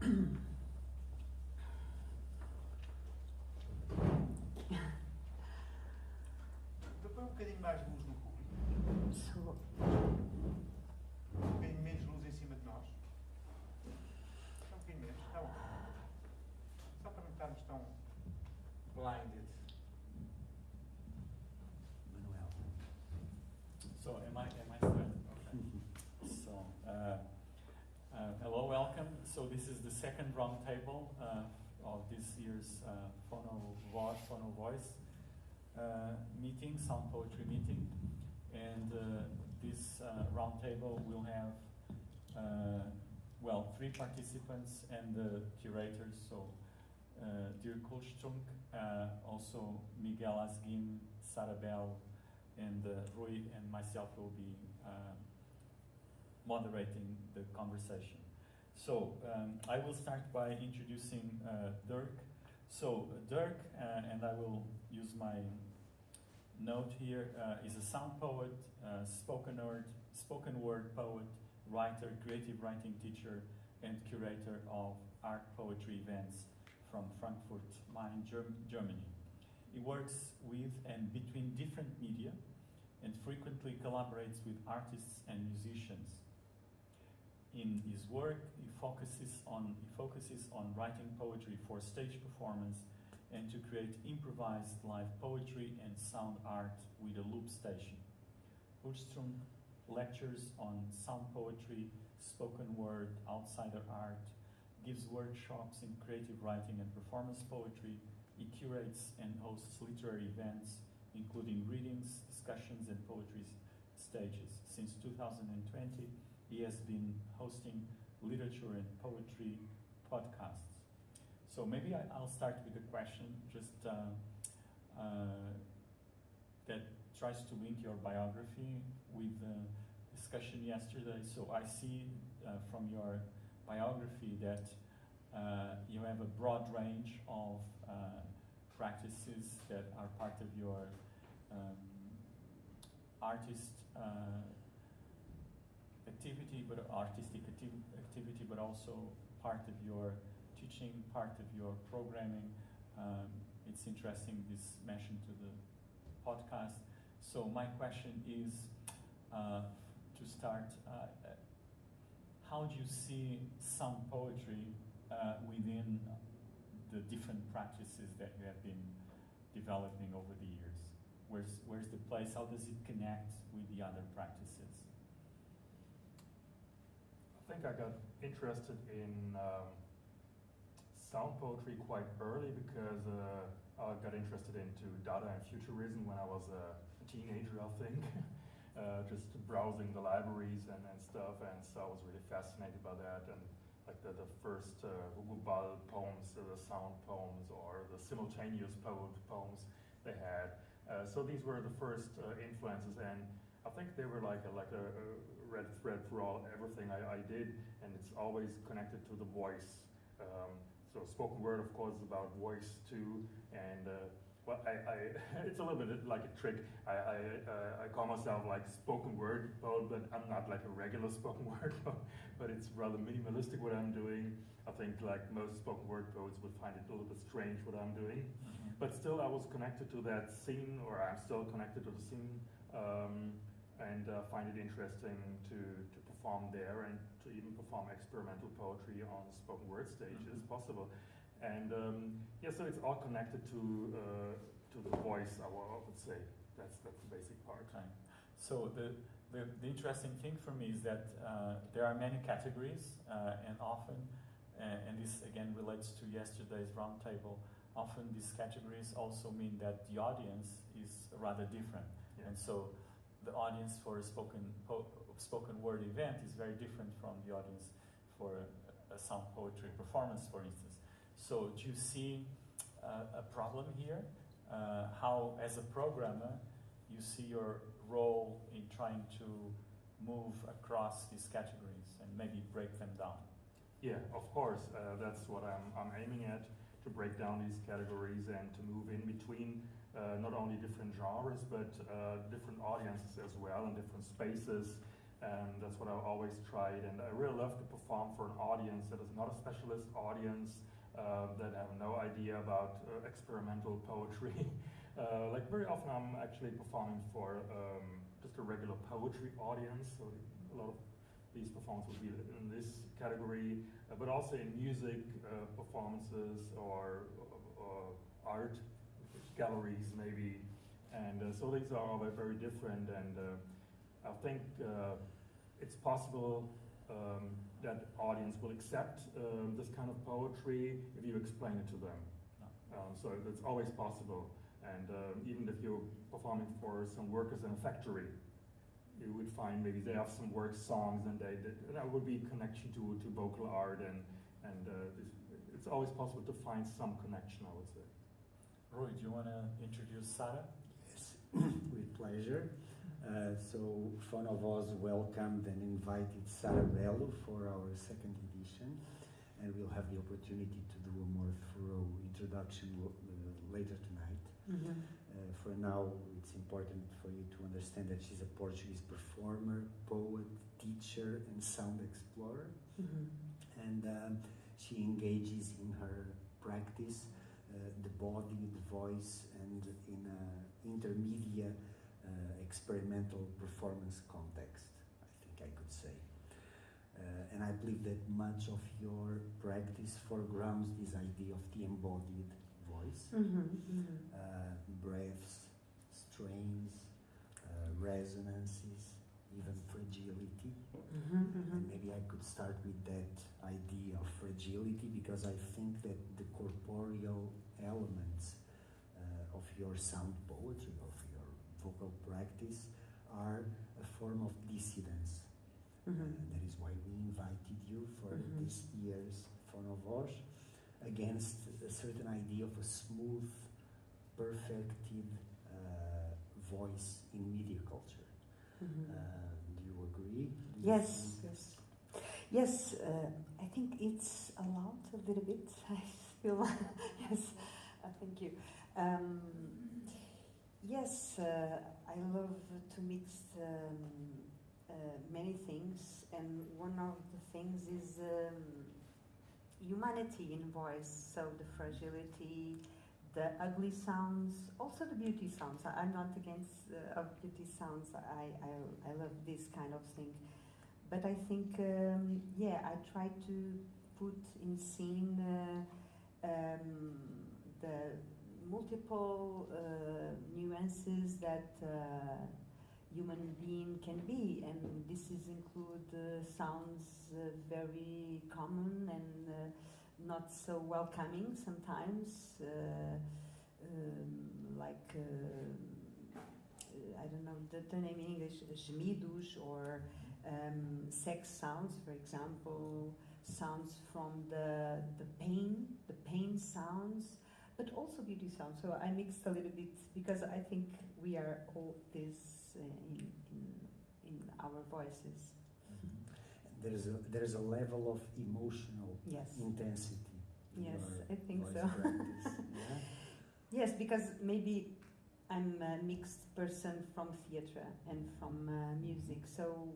Põe um bocadinho mais luz no público. Um bocadinho menos luz em cima de nós. Um bocadinho menos. Está bom. Só para não estarmos tão blinded. Manuel. So am I starting? Okay. So hello, welcome. So this is the second roundtable of this year's PHONOVOICE meeting, sound poetry meeting, and this roundtable will have three participants and the curators. So Dirk Huelstrunk, also Miguel Asguin, Sara Belo, and Rui and myself will be moderating the conversation. So I will start by introducing Dirk. So Dirk, and I will use my note here, is a sound poet, spoken word poet, writer, creative writing teacher, and curator of art poetry events from Frankfurt, Main, Germany. He works with and between different media and frequently collaborates with artists and musicians. In his work, he focuses on writing poetry for stage performance and to create improvised live poetry and sound art with a loop station. Huelstrunk lectures on sound poetry, spoken word, outsider art, gives workshops in creative writing and performance poetry. He curates and hosts literary events, including readings, discussions, and poetry stages. Since 2020, he has been hosting literature and poetry podcasts. So maybe I'll start with a question just that tries to link your biography with the discussion yesterday. So I see from your biography that you have a broad range of practices that are part of your artistic activity, but also part of your teaching, part of your programming. It's interesting this mentioned to the podcast. So my question is, to start, how do you see sound poetry within the different practices that you have been developing over the years? Where's the place? How does it connect with the other practices? I think I got interested in sound poetry quite early because I got interested into Dada and Futurism when I was a teenager, I think. Just browsing the libraries and stuff, and so I was really fascinated by that. And like the first Hugo Ball poems, the sound poems, or the simultaneous poems they had. So these were the first influences, and I think they were like a red thread through everything I did, and it's always connected to the voice. So spoken word, of course, is about voice too, and it's a little bit like a trick. I call myself like spoken word poet, but I'm not like a regular spoken word poet, but it's rather minimalistic what I'm doing. I think like most spoken word poets would find it a little bit strange what I'm doing. Mm-hmm. But still I was connected to that scene, or I'm still connected to the scene, and find it interesting to perform there and to even perform experimental poetry on spoken word stage is possible. And so it's all connected to the voice, I would say. That's the basic part. Okay. So the interesting thing for me is that there are many categories, and often, and this again relates to yesterday's roundtable, often these categories also mean that the audience is rather different. Yeah. And so the audience for a spoken word event is very different from the audience for a sound poetry performance, for instance. So do you see a problem here? How, as a programmer, you see your role in trying to move across these categories and maybe break them down? Yeah, of course. That's what I'm aiming at, to break down these categories and to move in between not only different genres, but different audiences as well, and different spaces. and that's what I've always tried. And I really love to perform for an audience that is not a specialist audience, that have no idea about experimental poetry. Like very often I'm actually performing for just a regular poetry audience, so a lot of these performances will be in this category, but also in music performances or art galleries maybe. And so these are all very different, and I think it's possible that audience will accept this kind of poetry if you explain it to them. So that's always possible. And even if you're performing for some workers in a factory, you would find maybe they have some work songs, and that would be connection to vocal art, and it's always possible to find some connection, I would say. Rui, do you want to introduce Sara? Yes, with pleasure. So PHONOVOICE welcomed and invited Sara Belo for our second edition, and we'll have the opportunity to do a more thorough introduction later tonight. Mm-hmm. For now, it's important for you to understand that she's a Portuguese performer, poet, teacher, and sound explorer. Mm-hmm. And she engages in her practice the body, the voice, and in an intermediate experimental performance context, I think I could say. And I believe that much of your practice foregrounds this idea of the embodied voice, breaths, strains, resonances, even fragility. And maybe I could start with that idea of fragility, because I think that the corporeal elements of your sound poetry, of your vocal practice, are a form of dissidence. That is why we invited you for this year's PHONOVOICE, against a certain idea of a smooth, perfected voice in media culture. Do you agree? Yes, yes. Yes, I think it's allowed a little bit. I feel, yes, thank you. Yes, I love to mix many things, and one of the things is humanity in voice, so the fragility, the ugly sounds, also the beauty sounds. I'm not against of beauty sounds. I love this kind of thing. But I think, yeah, I try to put in scene the multiple nuances that human being can be, and this is include sounds very common and not so welcoming sometimes, like I don't know the name in English, gemidos, or sex sounds, for example, sounds from the pain sounds, but also beauty sounds. So I mixed a little bit, because I think we are all this in our voices. There is a level of emotional intensity. Yes, I think so. Yeah? Yes, because maybe I'm a mixed person from theatre and from music, so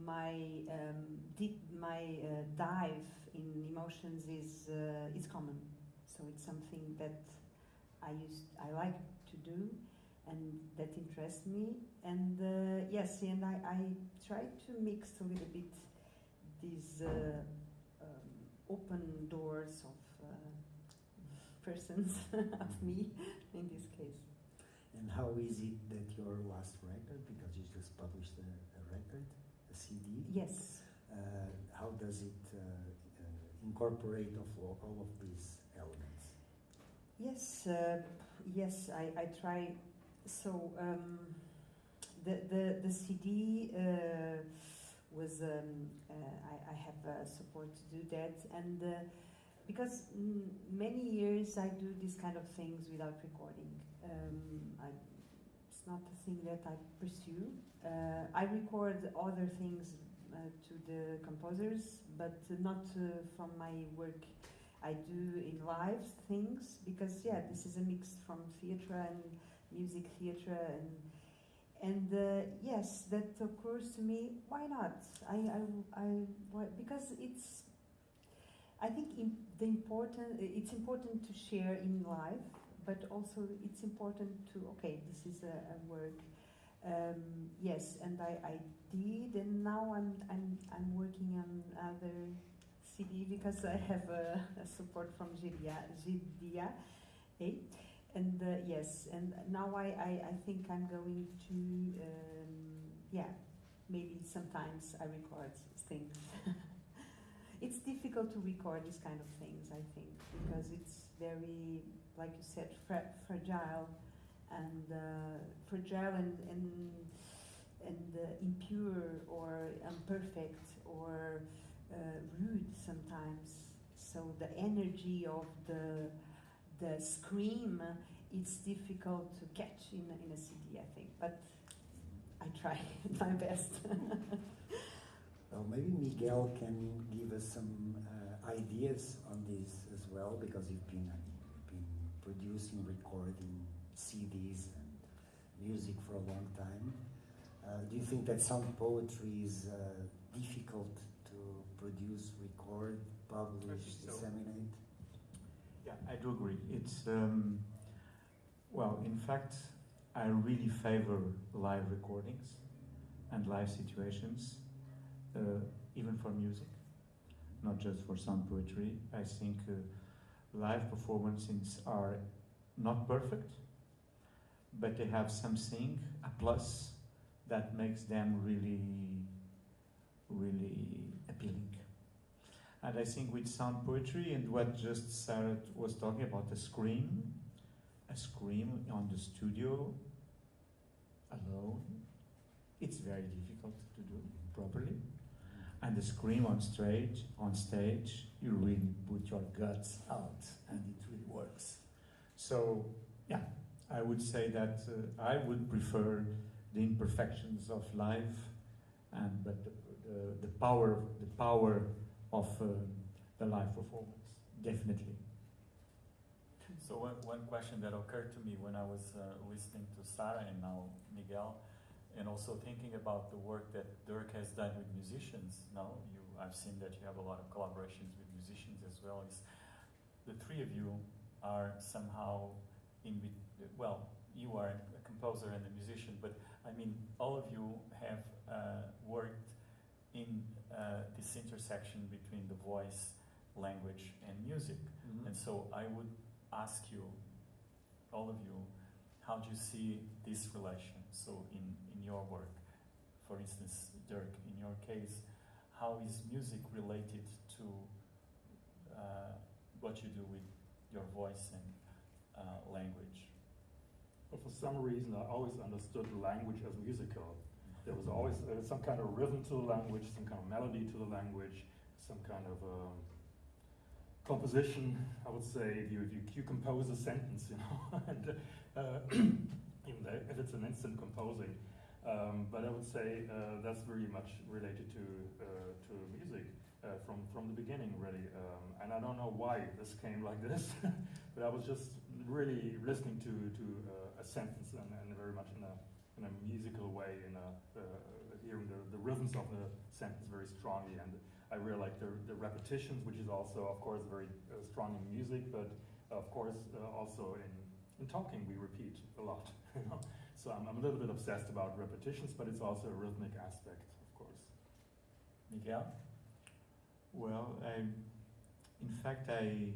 my dive in emotions is common. So it's something that I like to do, and that interests me. And yes, and I try to mix a little bit these open doors of persons of me in this case. And how is it that your last record, because you just published a record, a CD? Yes. How does it incorporate all of these elements? Yes, yes, I try. So the CD was I have support to do that, and because many years I do these kind of things without recording. It's not a thing that I pursue. I record other things to the composers, but not from my work. I do in live things, because yeah, this is a mix from theatre and music theatre, And yes, that occurs to me. Why not? Because it's. I think it's important to share in life, but also it's important to. Okay, this is a work. Yes, and I did, and now I'm working on other CD because I have a support from GDA. And yes, and now I think I'm going to, maybe sometimes I record things. It's difficult to record these kind of things, I think, because it's very, like you said, fragile and impure or imperfect or rude sometimes. So the energy of the scream, it's difficult to catch in a CD, I think, but I try my best. Well, maybe Miguel can give us some ideas on this as well, because you've been producing, recording CDs and music for a long time. Do you think that sound poetry is difficult to produce, record, publish, disseminate? Yeah, I do agree. It's, well, in fact, I really favor live recordings and live situations, even for music, not just for sound poetry. I think live performances are not perfect, but they have something, a plus, that makes them really, really appealing. And I think with sound poetry and what just Sara was talking about, a scream on the studio alone, it's very difficult to do properly. And the scream on stage, you really put your guts out, and it really works. So, yeah, I would say that I would prefer the imperfections of live, but the power of the live performance, definitely. So one question that occurred to me when I was listening to Sara and now Miguel, and also thinking about the work that Dirk has done with musicians. Now, I've seen that you have a lot of collaborations with musicians as well. Is the three of you are somehow well, you are a composer and a musician, but I mean, all of you have worked in this intersection between the voice, language, and music. Mm-hmm. And so I would ask you, all of you, how do you see this relation? So in your work, for instance, Dirk, in your case, how is music related to what you do with your voice and language? Well, for some reason, I always understood language as musical. There was always some kind of rhythm to the language, some kind of melody to the language, some kind of composition. I would say if you compose a sentence, you know, and even though if it's an instant composing, but I would say that's very much related to music from the beginning, really. And I don't know why this came like this, but I was just really listening to a sentence and very much in a musical way, hearing the rhythms of the sentence very strongly, and I really like the repetitions, which is also, of course, very strong in music, but of course also in talking we repeat a lot. You know? So I'm a little bit obsessed about repetitions, but it's also a rhythmic aspect, of course. Miguel? Well, in fact, I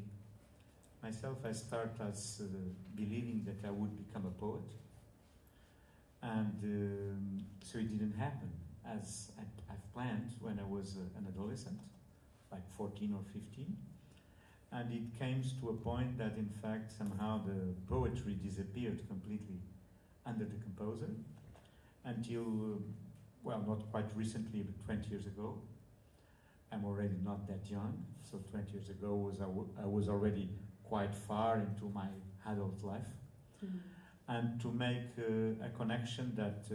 start as believing that I would become a poet, and so it didn't happen as I've planned when I was an adolescent, like 14 or 15, and it came to a point that in fact somehow the poetry disappeared completely under the composer until, well, not quite recently, but 20 years ago. I'm already not that young, so 20 years ago I was already quite far into my adult life. Mm-hmm. And to make a connection that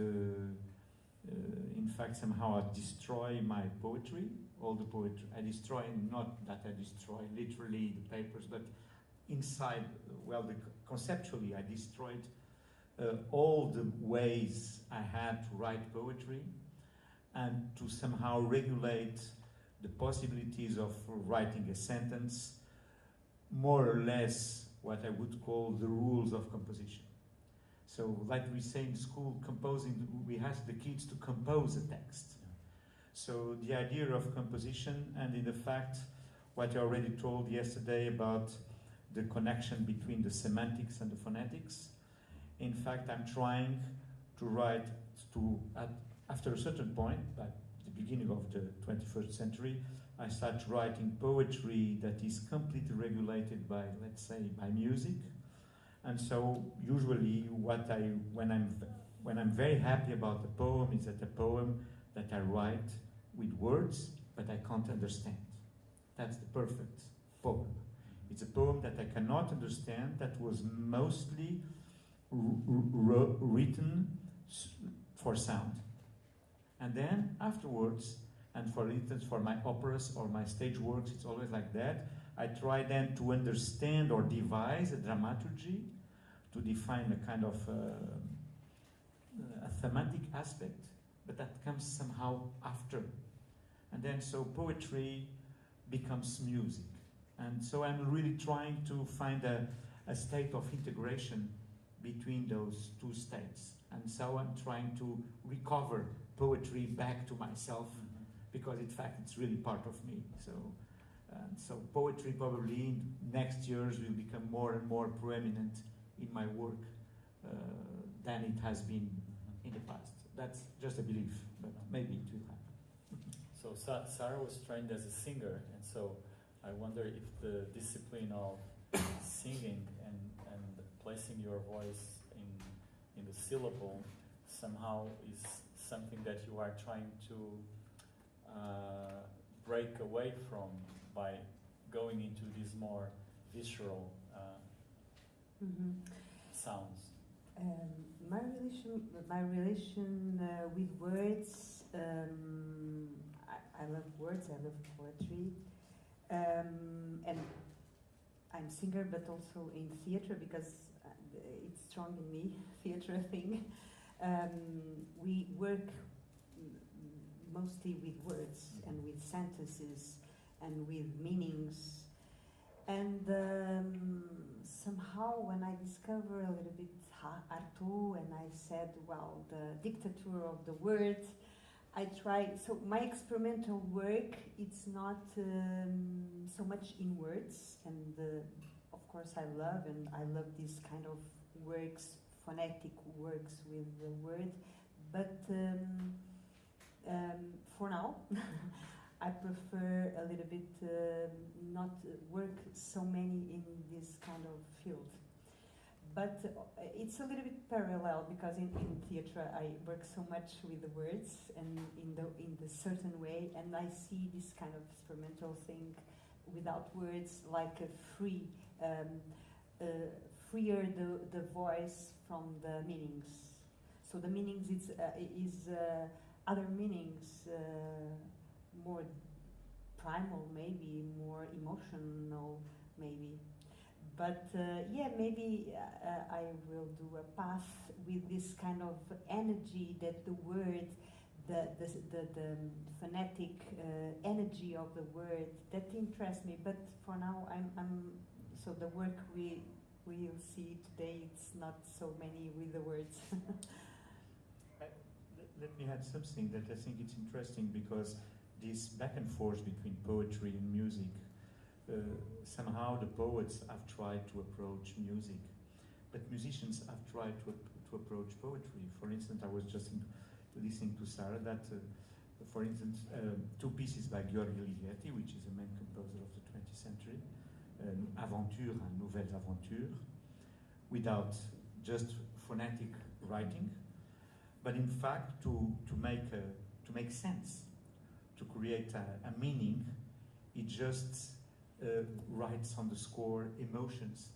in fact somehow I destroy my poetry, all the poetry. I destroy, not that I destroy literally the papers, but inside, well, conceptually I destroyed all the ways I had to write poetry and to somehow regulate the possibilities of writing a sentence, more or less what I would call the rules of composition. So like we say in school, composing, we ask the kids to compose a text. So the idea of composition, and in the fact, what I already told yesterday about the connection between the semantics and the phonetics. In fact, I'm trying to write after a certain point, at the beginning of the 21st century, I start writing poetry that is completely regulated by, let's say, by music. And so usually when I'm very happy about a poem is that a poem that I write with words, but I can't understand. That's the perfect poem. It's a poem that I cannot understand, that was mostly written for sound. And then afterwards, and for instance for my operas or my stage works, it's always like that, I try then to understand or devise a dramaturgy to define a kind of a thematic aspect, but that comes somehow after. And then so poetry becomes music. And so I'm really trying to find a state of integration between those two states. And so I'm trying to recover poetry back to myself, because in fact it's really part of me. So poetry probably in next years will become more and more prominent in my work than it has been in the past. That's just a belief, but maybe it will happen. So Sara was trained as a singer, and so I wonder if the discipline of singing and placing your voice in the syllable somehow is something that you are trying to break away from by going into these more visceral sounds. My relation with words, I love words, I love poetry, and I'm a singer, but also in theater, because it's strong in me, theater thing. We work mostly with words and with sentences and with meanings. And somehow when I discover a little bit Artaud, and I said, well, the dictature of the word, I try, so my experimental work, it's not so much in words, and of course I love this kind of works, phonetic works with the word, but for now, I prefer a little bit not work so many in this kind of field. But it's a little bit parallel, because in theatre I work so much with the words and in the certain way, and I see this kind of experimental thing without words, like a freer the voice from the meanings. So the meanings is other meanings, more primal, maybe more emotional, maybe. But yeah, maybe I will do a path with this kind of energy that the word, the phonetic energy of the word, that interests me. But for now, so the work we'll see today, it's not so many with the words. Let me add something that I think it's interesting, because this back and forth between poetry and music, somehow the poets have tried to approach music, but musicians have tried to approach poetry. For instance, I was just listening to Sara that, for instance, two pieces by Giorgio Ligeti, which is a main composer of the 20th century, Aventure and Nouvelles Aventures, without just phonetic writing, but in fact to make sense, to create a meaning. It just writes on the score emotions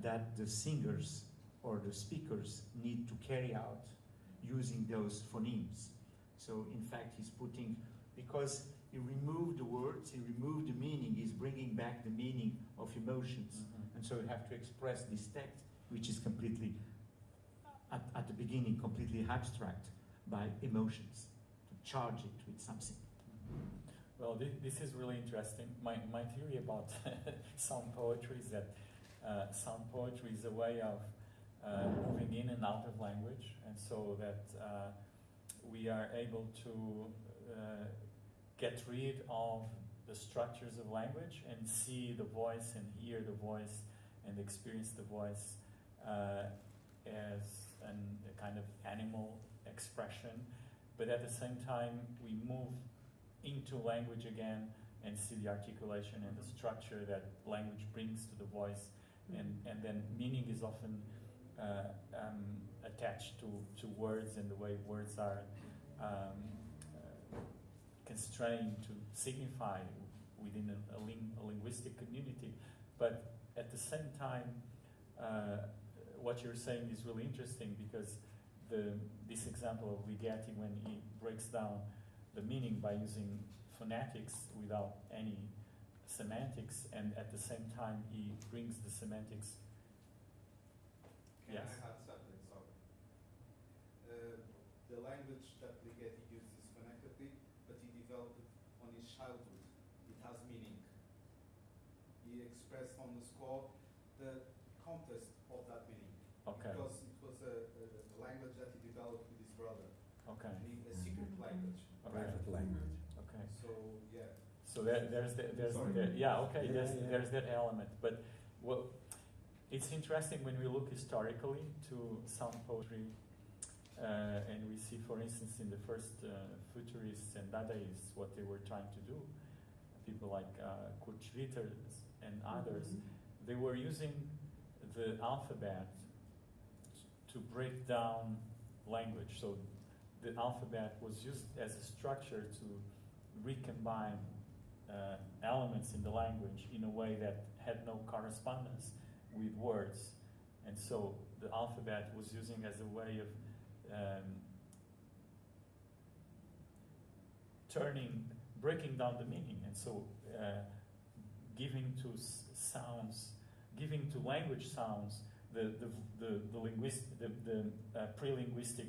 that the singers or the speakers need to carry out using those phonemes. So in fact he's putting, because he removed the words, he removed the meaning, he's bringing back the meaning of emotions. And so you have to express this text, which is completely at the beginning completely abstract by emotions, to charge it with something. Well, this is really interesting. My theory about sound poetry is that sound poetry is a way of moving in and out of language, and so that we are able to get rid of the structures of language and see the voice and hear the voice and experience the voice as a kind of animal expression, but at the same time we move into language again and see the articulation and the structure that language brings to the voice, and then meaning is often attached to words and the way words are constrained to signify within a linguistic community. But at the same time, what you're saying is really interesting, because this example of Ligeti, when he breaks down the meaning by using phonetics without any semantics, and at the same time he brings the semantics. Can Yes? I add something? Sorry. The language that Ligeti uses phonetically, but he developed it on his childhood. It has meaning. He expressed on the score the context of that meaning. Okay. Because it was a language that he developed with his brother. Okay. A secret language. Private language. Okay. So, yeah. So there's that element. But it's interesting when we look historically to sound poetry, and we see, for instance, in the first futurists and Dadaists, what they were trying to do. People like Kurt Schwitters and others, they were using the alphabet to break down language. So the alphabet was used as a structure to recombine elements in the language in a way that had no correspondence with words. And so the alphabet was using as a way of breaking down the meaning. And so giving to sounds, giving to language sounds the pre-linguistic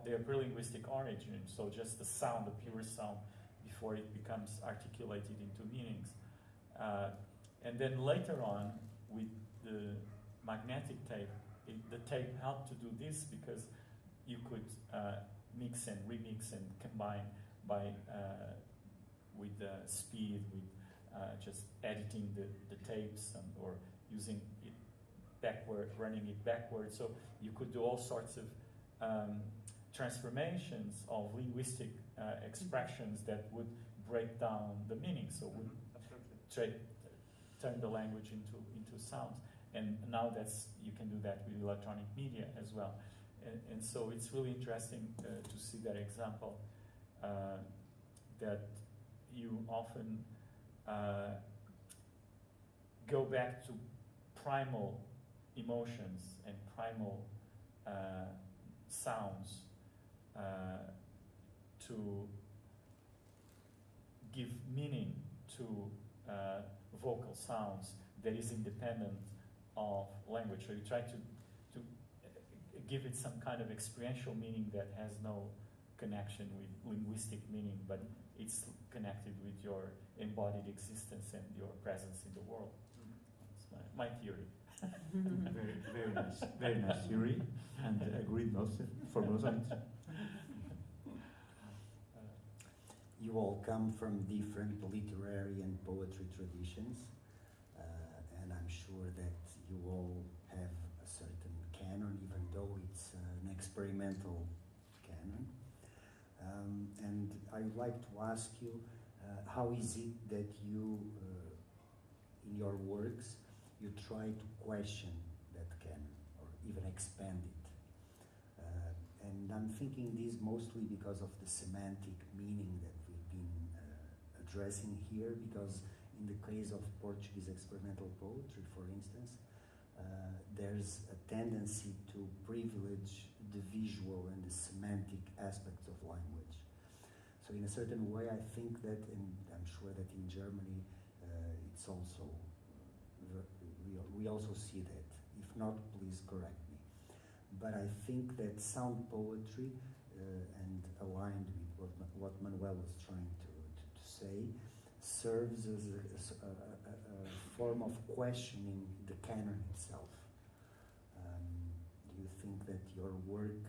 their pre-linguistic origin. So just the sound, the pure sound, before it becomes articulated into meanings. And then later on, with the magnetic tape, the tape helped to do this, because you could mix and remix and combine by with speed, with just editing the tapes or using it backward, running it backwards. So you could do all sorts of transformations of linguistic expressions that would break down the meaning. So would turn the language into sounds. And now you can do that with electronic media as well. And so it's really interesting to see that example, that you often go back to primal emotions and primal sounds to give meaning to vocal sounds that is independent of language. So you try to give it some kind of experiential meaning that has no connection with linguistic meaning, but it's connected with your embodied existence and your presence in the world. That's my theory. Very nice theory, and agreed for most of it. You all come from different literary and poetry traditions, and I'm sure that you all have a certain canon, even though it's an experimental canon. And I would like to ask you, how is it that you, in your works, you try to question that canon or even expand it? And I'm thinking this mostly because of the semantic meaning that we've been addressing here, because in the case of Portuguese experimental poetry, for instance, there's a tendency to privilege the visual and the semantic aspects of language. So in a certain way, I think that, and I'm sure that in Germany, it's also, we also see that. If not, please correct me. but I think that sound poetry, and aligned with what Manuel was trying to say, serves as a form of questioning the canon itself. Do you think that your work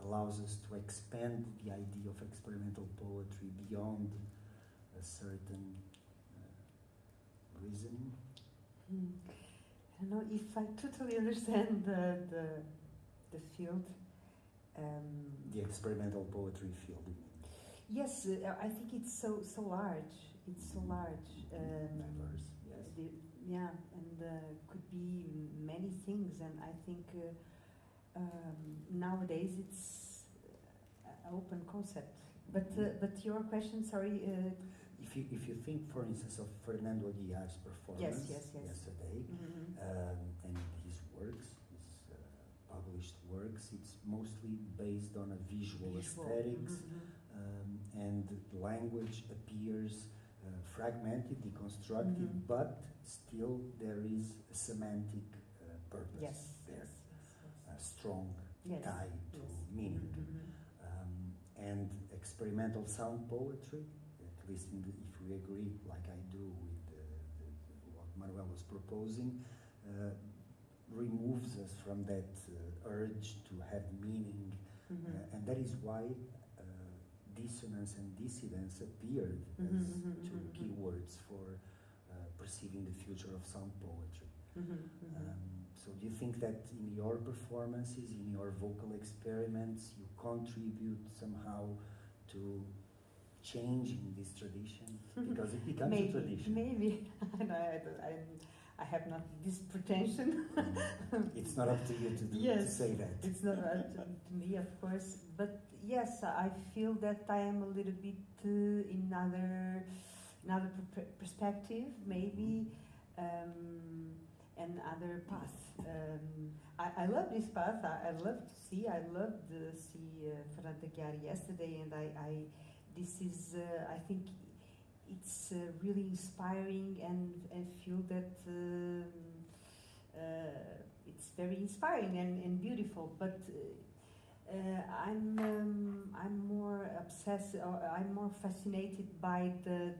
allows us to expand the idea of experimental poetry beyond a certain reasoning? I don't know if I totally understand the field. The experimental poetry field, you mean? Yes, I think it's so large. It's so large. Diverse, yes. Yeah, and could be many things. And I think nowadays it's an open concept. But your question, sorry. If you think, for instance, of Fernando Aguiar's performance yesterday, and his works, his published works, it's mostly based on a visual aesthetics, and language appears fragmented, deconstructed, but still there is a semantic purpose there, a strong tie to meaning. And experimental sound poetry, at least if we agree, like I do, with what Manuel was proposing, removes us from that urge to have meaning, and that is why dissonance and dissidence appeared as two keywords for perceiving the future of sound poetry. So do you think that in your performances, in your vocal experiments, you contribute somehow to changing this tradition? Because it becomes a tradition. Maybe. I have not this pretension. It's not up to you to say that. It's not up to me, of course. But yes, I feel that I am a little bit in another perspective, maybe, and other path. I love this path. I loved to see Fernando Aguiar yesterday, and this is I think it's really inspiring, and I feel that it's very inspiring and beautiful. But I'm more obsessed, or I'm more fascinated by the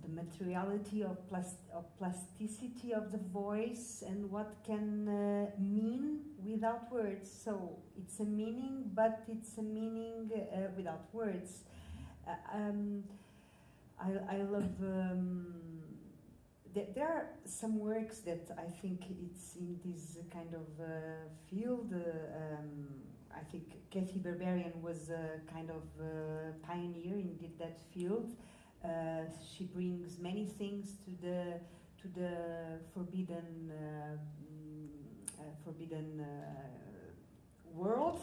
materiality of plasticity of the voice, and what can mean without words. So it's a meaning, but it's a meaning without words. I love. There are some works that I think it's in this kind of field. I think Kathy Berberian was a kind of pioneer in that field. She brings many things to the forbidden world,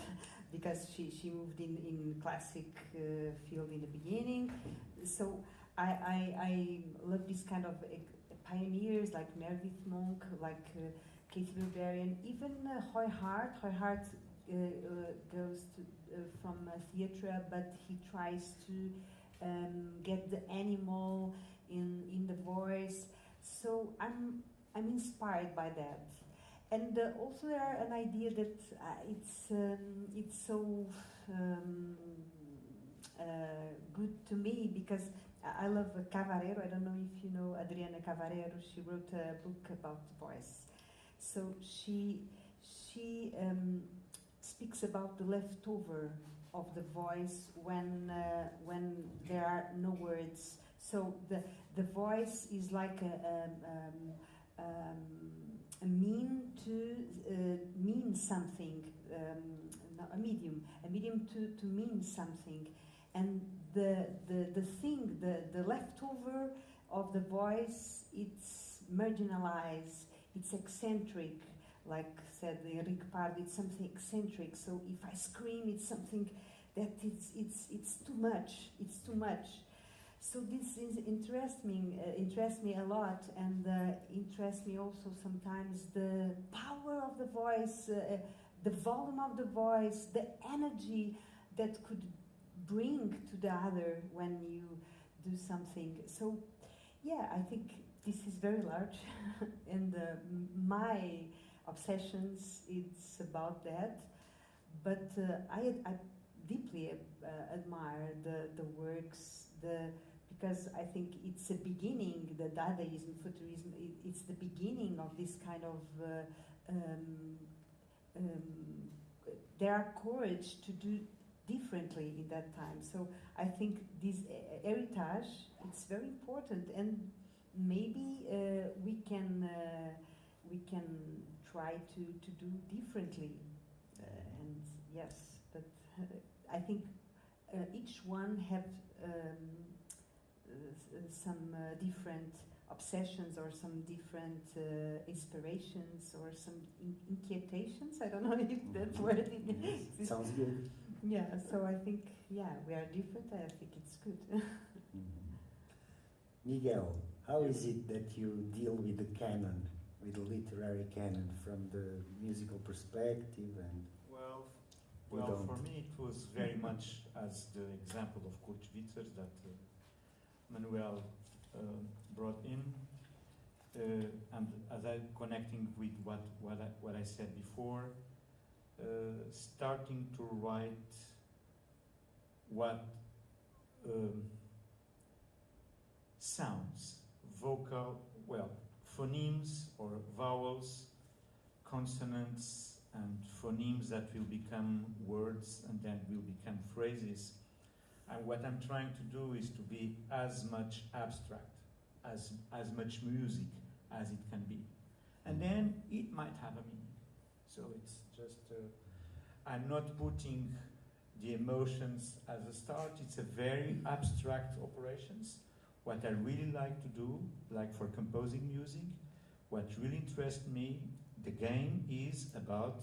because she moved in classic field in the beginning. So I love this kind of pioneers like Meredith Monk, like Kathy Berberian, even Roy Hart. Roy Hart goes from theatre, but he tries to get the animal in the voice. So I'm inspired by that, and also there are an idea that it's so good to me, because I love Cavarero. I don't know if you know Adriana Cavarero. She wrote a book about the voice. So she speaks about the leftover of the voice when there are no words. So the voice is like a mean to mean something, a medium to mean something, and the thing, the leftover of the voice, it's marginalized, it's eccentric. Like said Enrique Pardo, it's something eccentric. So if I scream, it's something that it's too much. It's too much. So this is interests me a lot, and interests me also sometimes the power of the voice, the volume of the voice, the energy that could bring to the other when you do something. So yeah, I think this is very large, and my obsessions, it's about that. But I deeply admire the works, because I think it's a beginning, the Dadaism, Futurism, it's the beginning of this kind of, there are courage to do differently in that time. So I think this heritage, it's very important, and maybe we can try to do differently. And yes, but I think each one have some different obsessions or some different inspirations or some inquietations. I don't know if that word Yes, sounds good. Yeah, so I think, yeah, we are different. I think it's good. Miguel, how is it that you deal with the canon, with the literary canon, from the musical perspective? And Well, for me it was very much as the example of Kurt Schwitzer that Manuel brought in, and as I'm connecting with what I said before, starting to write what sounds, phonemes or vowels, consonants, and phonemes that will become words and then will become phrases. And what I'm trying to do is to be as much abstract, as much music as it can be. And then it might have a meaning. So it's just, I'm not putting the emotions as a start. It's a very abstract operations. What I really like to do, like for composing music, what really interests me, the game is about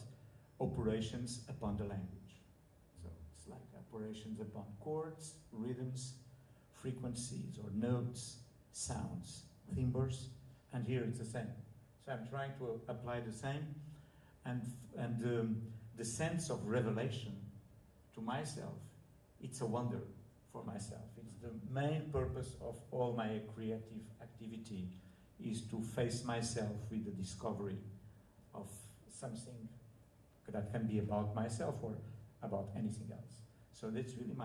operations upon the language. So it's like operations upon chords, rhythms, frequencies or notes, sounds, timbres, and here it's the same. So I'm trying to apply the same, and the sense of revelation to myself, it's a wonder for myself. It's the main purpose of all my creative activity, is to face myself with the discovery of something that can be about myself or about anything else. So that's really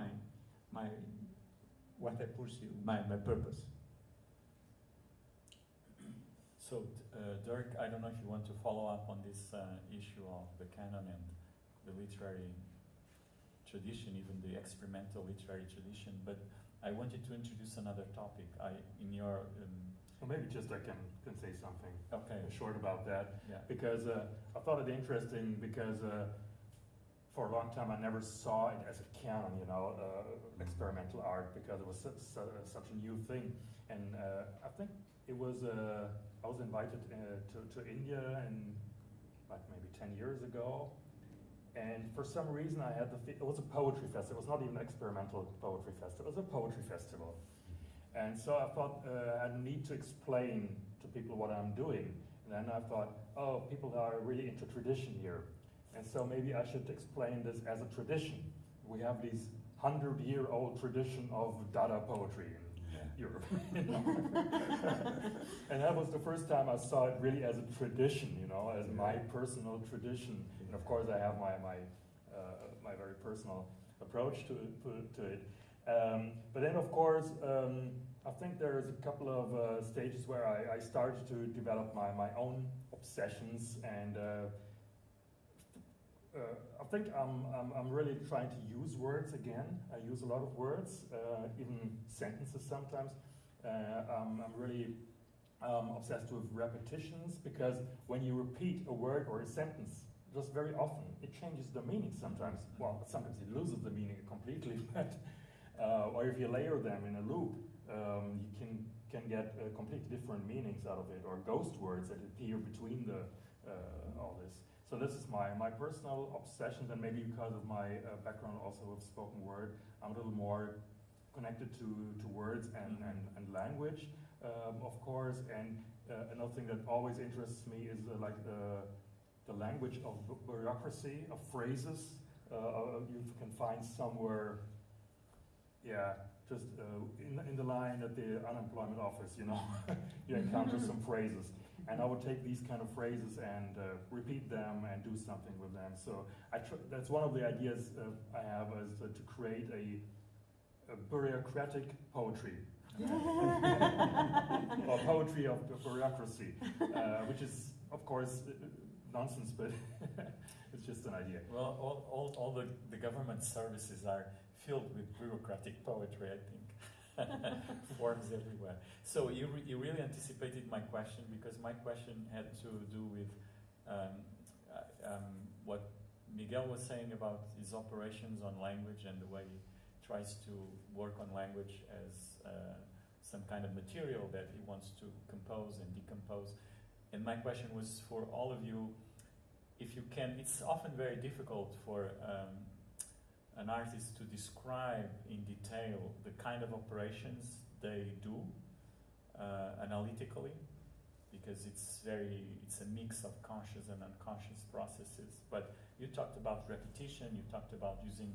what I pursue, my purpose. So, Dirk, I don't know if you want to follow up on this issue of the canon and the literary tradition, even the experimental literary tradition, but I wanted to introduce another topic. In your Well, maybe just I can say something short about that, because I thought it interesting because for a long time I never saw it as a canon, experimental art, because it was such a new thing. And I think it was, I was invited to India like maybe 10 years ago. And for some reason I had it was a poetry festival. It was not even an experimental poetry festival, it was a poetry festival. And so I thought I need to explain to people what I'm doing. And then I thought, oh, people are really into tradition here. And so maybe I should explain this as a tradition. We have this 100-year-old tradition of Dada poetry in Europe. And that was the first time I saw it really as a tradition, as my personal tradition. And of course I have my very personal approach to it. But then, of course, I think there's a couple of stages where I started to develop my own obsessions, and I think I'm really trying to use words again. I use a lot of words, even sentences sometimes. I'm really obsessed with repetitions, because when you repeat a word or a sentence, just very often, it changes the meaning sometimes. Well, sometimes it loses the meaning completely, but or if you layer them in a loop, you can get completely different meanings out of it, or ghost words that appear between all this. So this is my personal obsessions, and maybe because of my background also with spoken word, I'm a little more connected to words and language, of course. And another thing that always interests me is like the language of bureaucracy, of phrases. You can find somewhere, just in the line at the unemployment office, you encounter some phrases. and I would take these kind of phrases and repeat them and do something with them. So that's one of the ideas I have, is to create a bureaucratic poetry. Or poetry of bureaucracy, which is, of course, nonsense, but it's just an idea. Well, all the government services are filled with bureaucratic poetry, I think. Forms everywhere. So you really anticipated my question, because my question had to do with what Miguel was saying about his operations on language and the way he tries to work on language as some kind of material that he wants to compose and decompose. And my question was for all of you, if you can, it's often very difficult for an artist to describe in detail the kind of operations they do analytically, because it's a mix of conscious and unconscious processes. But you talked about repetition, you talked about using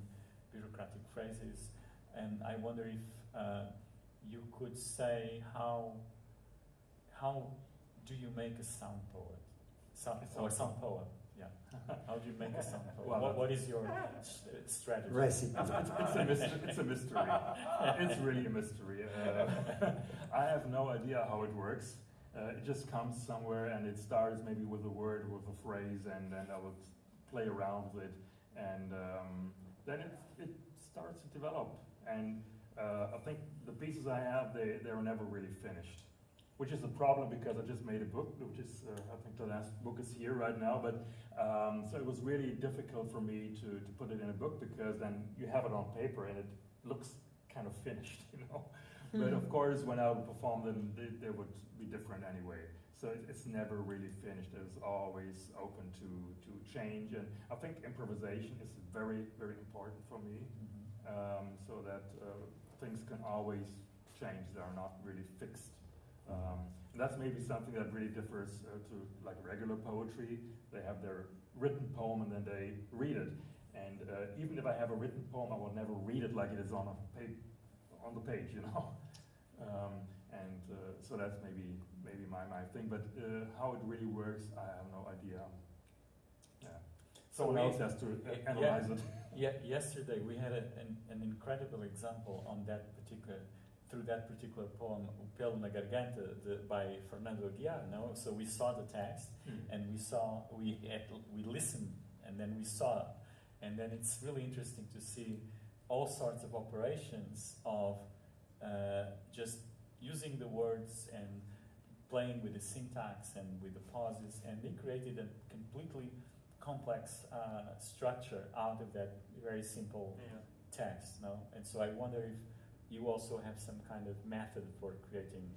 bureaucratic phrases, and I wonder if you could say how do you make a sound poet? Or sound poem, yeah. How do you make a sound poem? Well, what is your strategy? Recipe. It's a mystery. It's really a mystery. I have no idea how it works. It just comes somewhere, and it starts maybe with a word, with a phrase, and then I would play around with it, and then it starts to develop. And I think the pieces I have, they were never really finished, which is a problem, because I just made a book, which is, I think the last book is here right now, but so it was really difficult for me to put it in a book, because then you have it on paper and it looks kind of finished, you know. But of course, when I would perform them, they would be different anyway. So it's never really finished. It's always open to change, and I think improvisation is very, very important for me, so that things can always change. They are not really fixed. And that's maybe something that really differs to like regular poetry. They have their written poem and then they read it. And even if I have a written poem, I will never read it like it is on the page, you know. So that's maybe my thing. But how it really works, I have no idea. Yeah. Someone else has to analyze it. Yeah. Yesterday we had an incredible example on through that particular poem, Pelo na Garganta, by Fernando Aguiar. No, so we saw the text, and we listened, and then we saw, and then it's really interesting to see all sorts of operations of just using the words and playing with the syntax and with the pauses, and they created a completely complex structure out of that very simple text. No, and so I wonder if you also have some kind of method for creating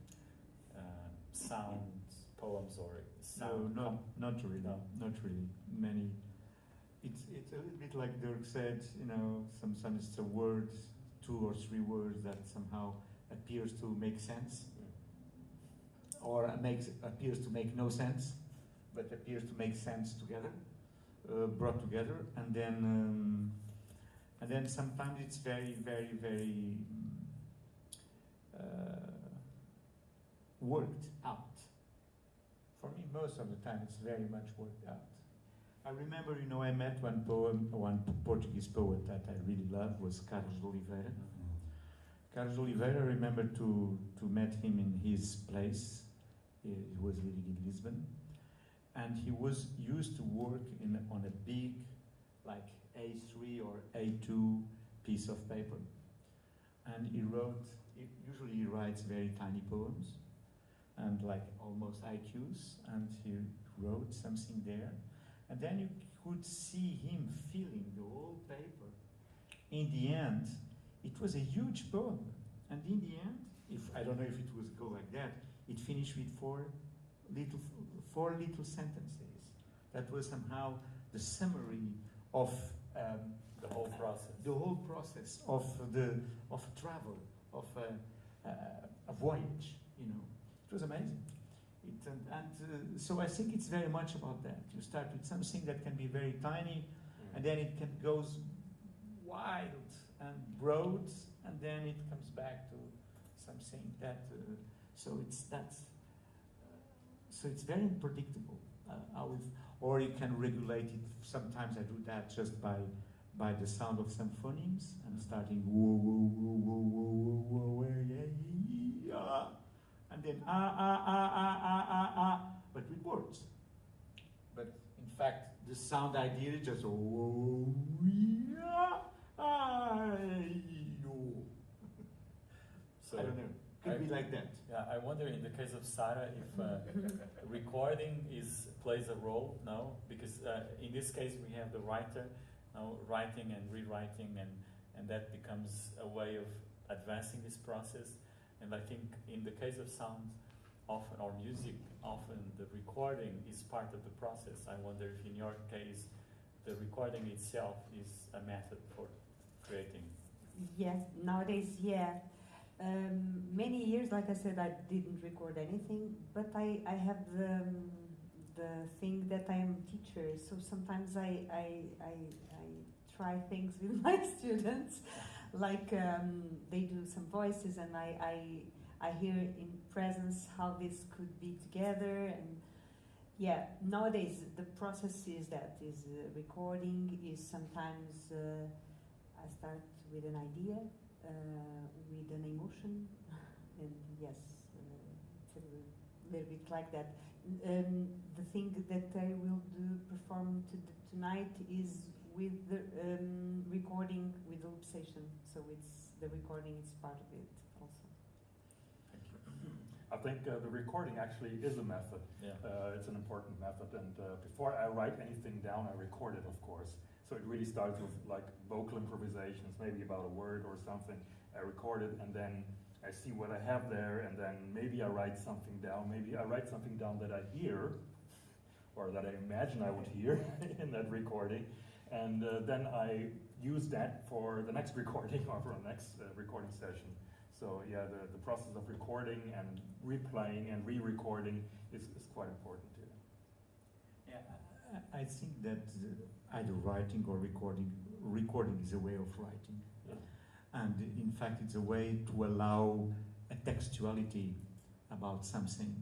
sound poems or sound. No, not really. No. Not really. Many. It's a little bit like Dirk said. You know, sometimes it's a word, 2 or 3 words that somehow appears to make sense, or appears to make no sense, but appears to make sense together, brought together, and then sometimes it's very, very, very worked out. For me, most of the time, it's very much worked out. I remember, you know, I met one Portuguese poet that I really love, was Carlos de Oliveira. Carlos de Oliveira, I remember to met him in his place. He was living in Lisbon, and he was used to work on a big, like A3 or A2 piece of paper, and he usually he writes very tiny poems, and like almost IQs, and he wrote something there, and then you could see him filling the whole paper. In the end, it was a huge poem, and in the end, I don't know if it was go like that, it finished with four little sentences. That was somehow the summary of the whole process. The whole process of travel, of a voyage. You know, it was amazing. So I think it's very much about that. You start with something that can be very tiny, and then it goes wild and broad, and then it comes back to something that. So it's that. So it's very unpredictable. Or you can regulate it. Sometimes I do that just by the sound of some phonemes and starting whoa, whoa, whoa, whoa, whoa, whoa, whoa, yeah, and then but with words. But in fact, the sound idea is just whoa, yeah, So I don't know. Could be like that. Yeah, I wonder in the case of Sara if recording plays a role now, because in this case we have the writer writing and rewriting, and that becomes a way of advancing this process. And I think in the case of sound, often, or music, often the recording is part of the process. I wonder if in your case the recording itself is a method for creating. Yeah, nowadays, yeah. Many years, like I said, I didn't record anything, but I have the thing that I am a teacher, so sometimes I try things with my students, like they do some voices, and I hear in presence how this could be together, and yeah, nowadays the process is recording is sometimes I start with an idea. With an emotion, and yes, it's a little bit like that. The thing that I will perform tonight is with the recording with the loop session, so it's the recording is part of it also. Thank you. I think the recording actually is a method. Yeah. It's an important method, and before I write anything down, I record it, of course. So it really starts with like vocal improvisations, maybe about a word or something. I record it, and then I see what I have there, and then maybe I write something down. Maybe I write something down that I hear, or that I imagine I would hear in that recording, and then I use that for the next recording or for the next recording session. So yeah, the process of recording and replaying and re-recording is quite important too. Yeah, I think that either writing or recording is a way of writing. Yeah. And in fact, it's a way to allow a textuality about something.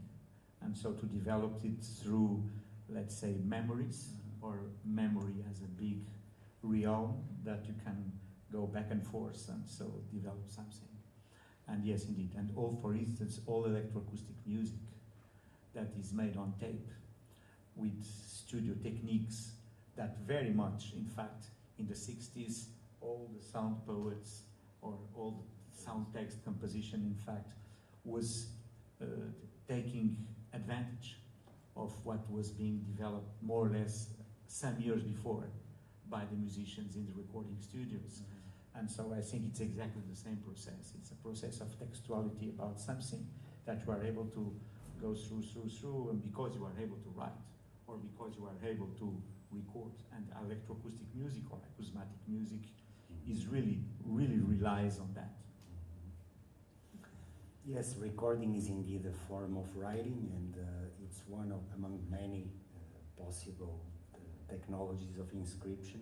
And so to develop it through, let's say, memories, or memory as a big realm that you can go back and forth and so develop something. And yes, indeed. And for instance, all electroacoustic music that is made on tape with studio techniques that very much, in fact, in the 60s, all the sound poets or all the sound text composition, in fact, was taking advantage of what was being developed more or less some years before by the musicians in the recording studios. And so I think it's exactly the same process. It's a process of textuality about something that you are able to go through, and because you are able to write, or because you are able to record. And electroacoustic music or acousmatic music is really relies on that. Yes, recording is indeed a form of writing, and it's one of among many possible technologies of inscription.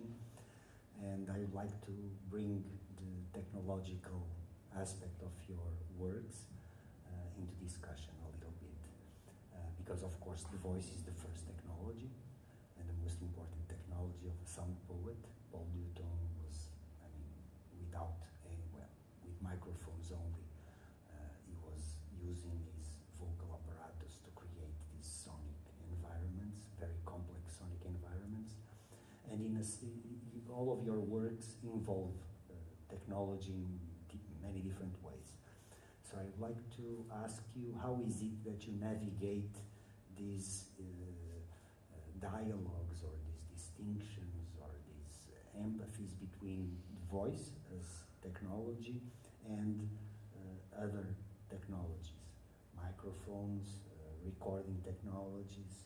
And I would like to bring the technological aspect of your works into discussion a little bit, because of course the voice is the first technology and the most important technology of a sound poet. Paul Newton was, I mean, with microphones only, he was using his vocal apparatus to create these sonic environments, very complex sonic environments. And all of your works involve technology in many different ways. So I'd like to ask you, how is it that you navigate these dialogues or these distinctions or these empathies between voice as technology and other technologies, microphones, recording technologies,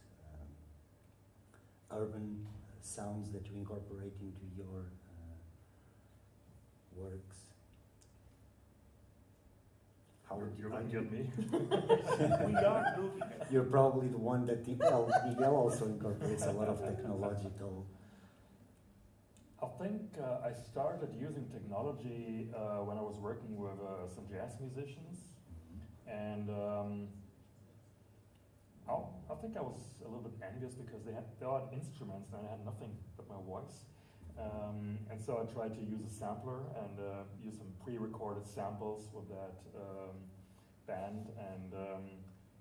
urban sounds that you incorporate into your works? How would you You're looking at me. We are looking at You're probably the one that Miguel also incorporates a lot of technological. I think I started using technology when I was working with some jazz musicians, and I think I was a little bit envious because they had instruments and I had nothing but my voice. And so I tried to use a sampler and use some pre-recorded samples with that band, and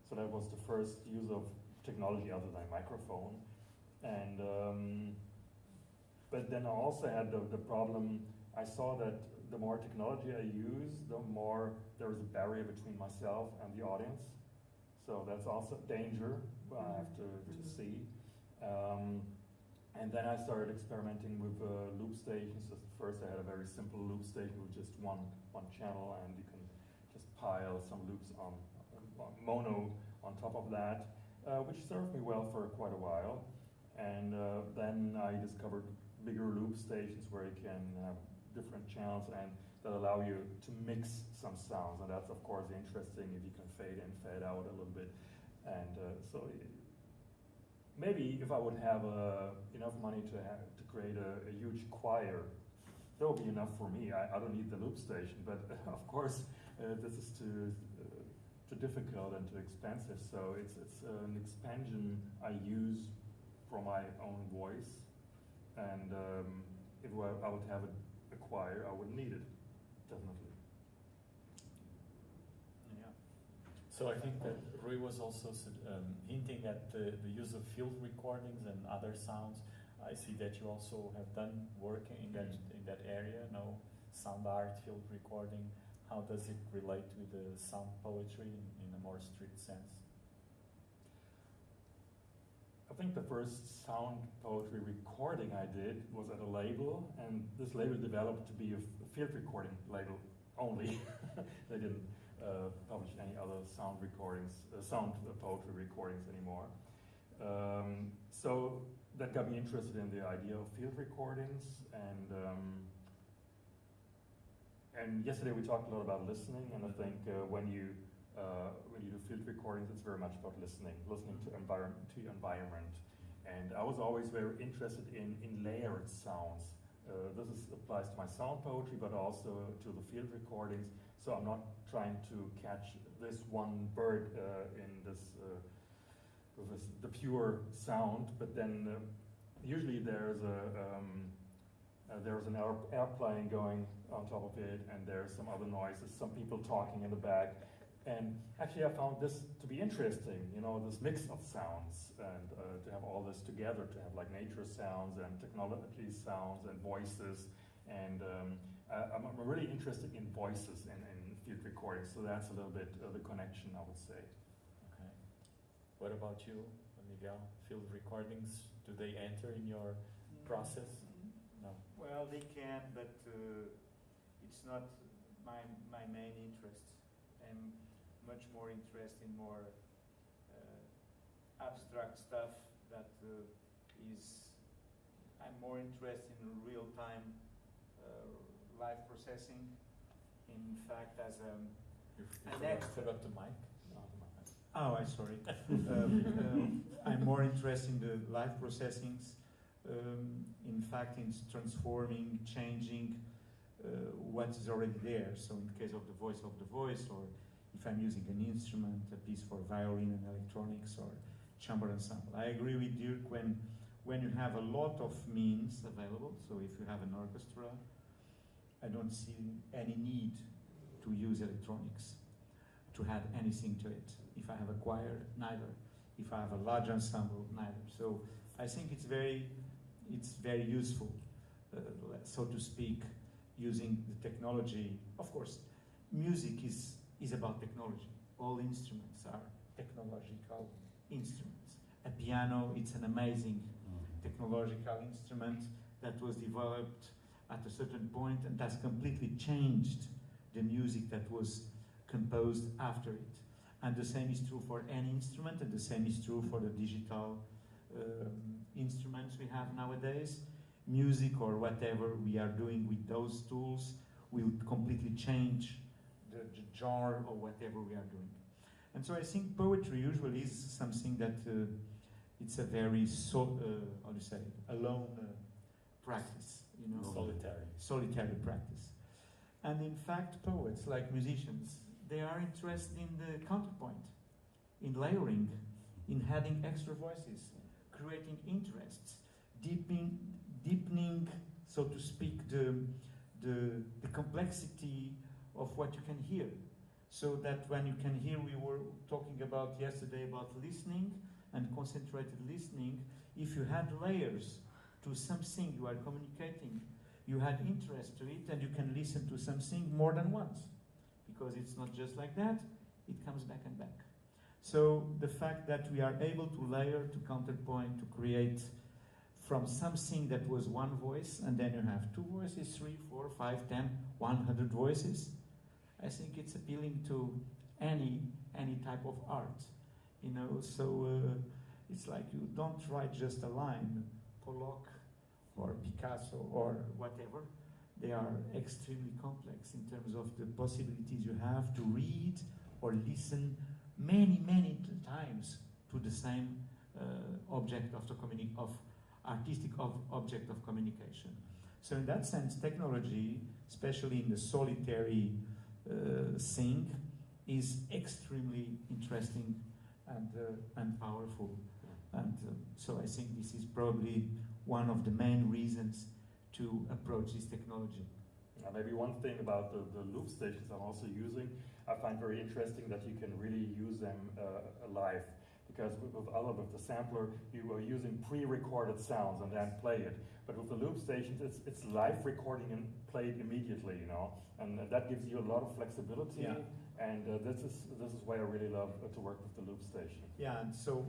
so that was the first use of technology other than microphone. And but then I also had the problem, I saw that the more technology I use, the more there is a barrier between myself and the audience. So that's also a danger I have to see. And then I started experimenting with loop stations. So first I had a very simple loop station with just one channel, and you can just pile some loops on mono on top of that, which served me well for quite a while. And then I discovered bigger loop stations where you can have different channels and that allow you to mix some sounds. And that's of course interesting if you can fade in, fade out a little bit. And so maybe if I would have enough money to create a huge choir, that would be enough for me. I don't need the loop station, but of course this is too difficult and too expensive. So it's an expansion I use for my own voice, and if I would have a choir, I wouldn't need it, definitely. Yeah. So I think that Rui was also hinting at the use of field recordings and other sounds. I see that you also have done work in that area, sound art, field recording. How does it relate with the sound poetry in a more strict sense? I think the first sound poetry recording I did was at a label, and this label developed to be a field recording label only. They didn't publish any other sound recordings, sound poetry recordings anymore. So that got me interested in the idea of field recordings, and yesterday we talked a lot about listening, and I think when you do field recordings, it's very much about listening to your environment. And I was always very interested in layered sounds. This applies to my sound poetry, but also to the field recordings. So I'm not trying to catch this one bird in the pure sound, but then usually there's an airplane going on top of it, and there's some other noises, some people talking in the back. And actually I found this to be interesting, this mix of sounds, and to have all this together, to have like nature sounds and technology sounds and voices. And I'm really interested in voices and field recordings, so that's a little bit of the connection, I would say. Okay. What about you, Miguel? Field recordings, do they enter in your process? No. Well, they can, but it's not my main interest. I'm much more interested in more abstract stuff that I'm more interested in real-time live processing. In fact, as You an forgot the mic? Oh, I'm sorry. I'm more interested in the live processings. In fact, in transforming, changing what is already there. So in the case of the voice, or if I'm using an instrument, a piece for violin and electronics or chamber ensemble. I agree with Dirk when you have a lot of means available. So if you have an orchestra, I don't see any need to use electronics to add anything to it. If I have a choir, neither. If I have a large ensemble, neither. So I think it's very useful, so to speak, using the technology. Of course, music is about technology. All instruments are technological instruments. A piano, it's an amazing technological instrument that was developed at a certain point and has completely changed the music that was composed after it. And the same is true for any instrument, and the same is true for the digital instruments we have nowadays. Music or whatever we are doing with those tools will completely change the genre or whatever we are doing. And so I think poetry usually is something that it's a very alone practice, solitary practice. And in fact, poets, like musicians, they are interested in the counterpoint, in layering, in adding extra voices, creating interests, deepening, so to speak, the complexity of what you can hear. So that when you can hear, we were talking about yesterday about listening and concentrated listening. If you had layers to something you are communicating, you had interest to it, and you can listen to something more than once, because it's not just like that, it comes back and back. So the fact that we are able to layer, to counterpoint, to create from something that was one voice, and then you have 2 voices, 3, 4, 5, 10, 100 voices, I think it's appealing to any type of art, you know. So it's like you don't write just a line, Pollock or Picasso or whatever. They are extremely complex in terms of the possibilities you have to read or listen many times to the same object of artistic object of communication. So in that sense, technology, especially in the solitary thing, is extremely interesting and powerful. And so I think this is probably one of the main reasons to approach this technology. Maybe one thing about the loop stations I'm also using, I find very interesting that you can really use them live. Because with the sampler, you are using pre-recorded sounds and then play it. But with the loop stations, it's live recording and played immediately, you know, and that gives you a lot of flexibility. Yeah. And this is why I really love to work with the loop station. Yeah, and so